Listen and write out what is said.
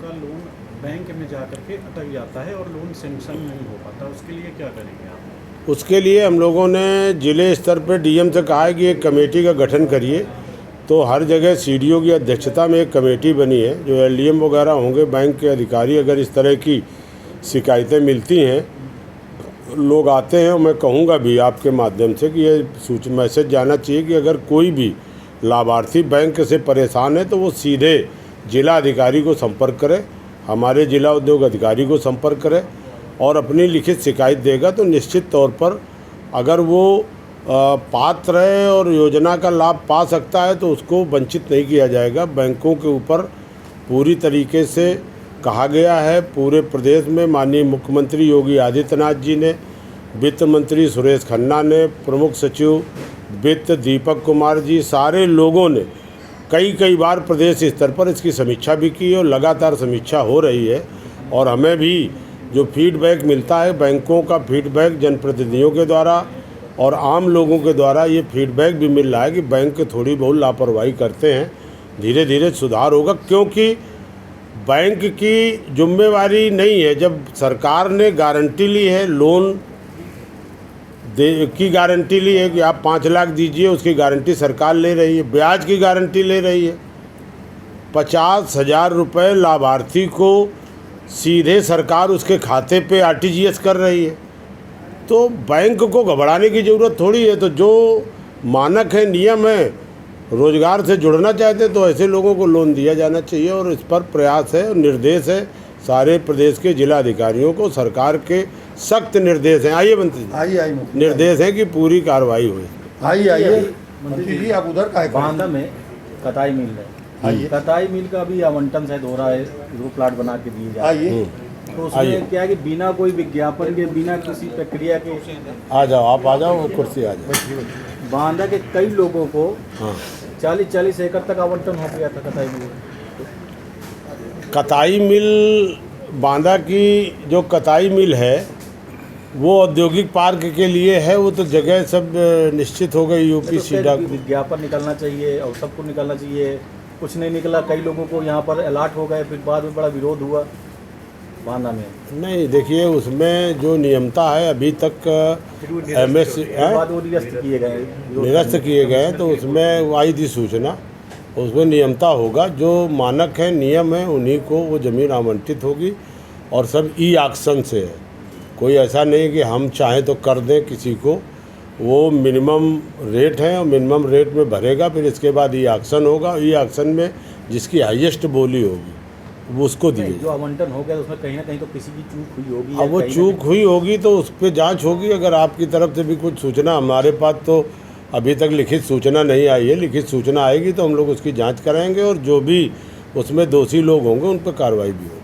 का loan bank में जाकर के अटक जाता है और लोन सेंक्शन नहीं हो पाता, उसके लिए क्या करेंगे आप? उसके लिए हम लोगों ने ज़िले स्तर पर डीएम से कहा है कि एक कमेटी का गठन करिए। तो हर जगह सीडीओ की अध्यक्षता में एक कमेटी बनी है, जो एलडीएम वगैरह होंगे, बैंक के अधिकारी, अगर इस तरह की शिकायतें मिलती हैं, लोग आते हैं, मैं कहूँगा भी आपके माध्यम से कि ये मैसेज जाना चाहिए कि अगर कोई भी लाभार्थी बैंक से परेशान है तो वो सीधे जिला अधिकारी को संपर्क करे, हमारे जिला उद्योग अधिकारी को संपर्क करे और अपनी लिखित शिकायत देगा। तो निश्चित तौर पर अगर वो पात्र है और योजना का लाभ पा सकता है तो उसको वंचित नहीं किया जाएगा। बैंकों के ऊपर पूरी तरीके से कहा गया है। पूरे प्रदेश में माननीय मुख्यमंत्री योगी आदित्यनाथ जी ने, वित्त मंत्री सुरेश खन्ना ने, प्रमुख सचिव वित्त दीपक कुमार जी, सारे लोगों ने कई बार प्रदेश स्तर पर इसकी समीक्षा भी की और लगातार समीक्षा हो रही है। और हमें भी जो फीडबैक मिलता है, बैंकों का फीडबैक जनप्रतिनिधियों के द्वारा और आम लोगों के द्वारा ये फीडबैक भी मिल रहा है कि बैंक थोड़ी बहुत लापरवाही करते हैं। धीरे धीरे सुधार होगा, क्योंकि बैंक की जिम्मेवारी नहीं है। जब सरकार ने गारंटी ली है, लोन की गारंटी ली है कि आप 5 लाख दीजिए, उसकी गारंटी सरकार ले रही है, ब्याज की गारंटी ले रही है। 50,000 रुपये लाभार्थी को सीधे सरकार उसके खाते पे आरटीजीएस कर रही है। तो बैंक को घबराने की ज़रूरत थोड़ी है। तो जो मानक है, नियम है, रोज़गार से जुड़ना चाहते हैं तो ऐसे लोगों को लोन दिया जाना चाहिए। और इस पर प्रयास है और निर्देश है सारे प्रदेश के जिला अधिकारियों को, सरकार के सख्त निर्देश हैं। आइए मंत्री जी, आइए निर्देश है कि पूरी कार्रवाई हुई। आइए मंत्री जी, आप उधर का बांदा में कताई मिल है, कताई मिल का भी आवंटन शायद हो रहा है, जो प्लाट बना के दिए जा रहे हैं। तो उसमें क्या है कि बिना कोई विज्ञापन के, बिना किसी प्रक्रिया के, आ जाओ आप, आ जाओ, वो कुर्सी आ जाओ। बांदा के कई लोगों को 40-40 एकड़ तक आवंटन हो गया था कताई मिल। कताई मिल, बांदा की जो कताई मिल है वो औद्योगिक पार्क के लिए है। वो तो जगह सब निश्चित हो गई, यूपी सीडा। विज्ञापन निकलना चाहिए और सबको निकलना चाहिए, कुछ नहीं निकला। कई लोगों को यहाँ पर अलर्ट हो गए, फिर बाद में बड़ा विरोध हुआ बांदा में। नहीं, देखिए उसमें जो नियमता है अभी तक एमएस निरस्त किए गए हैं, तो उसमें आई थी सूचना, उसमें नियमता होगा। जो मानक है, नियम है, उन्हीं को वो ज़मीन आवंटित होगी और सब ई ऑक्शन से है। कोई ऐसा नहीं कि हम चाहें तो कर दें किसी को। वो मिनिमम रेट है और मिनिमम रेट में भरेगा, फिर इसके बाद ई ऑक्शन होगा। ई ऑक्शन में जिसकी हाईएस्ट बोली होगी वो उसको दिए। जो आवंटन हो गया उसमें कहीं ना कहीं तो किसी की चूक हुई होगी। अब वो चूक हुई होगी तो उस पर जाँच होगी। अगर आपकी तरफ से भी कुछ सूचना, हमारे पास तो अभी तक लिखित सूचना नहीं आई है, लिखित सूचना आएगी तो हम लोग उसकी जांच कराएंगे और जो भी उसमें दोषी लोग होंगे उन पर कार्रवाई भी होगी।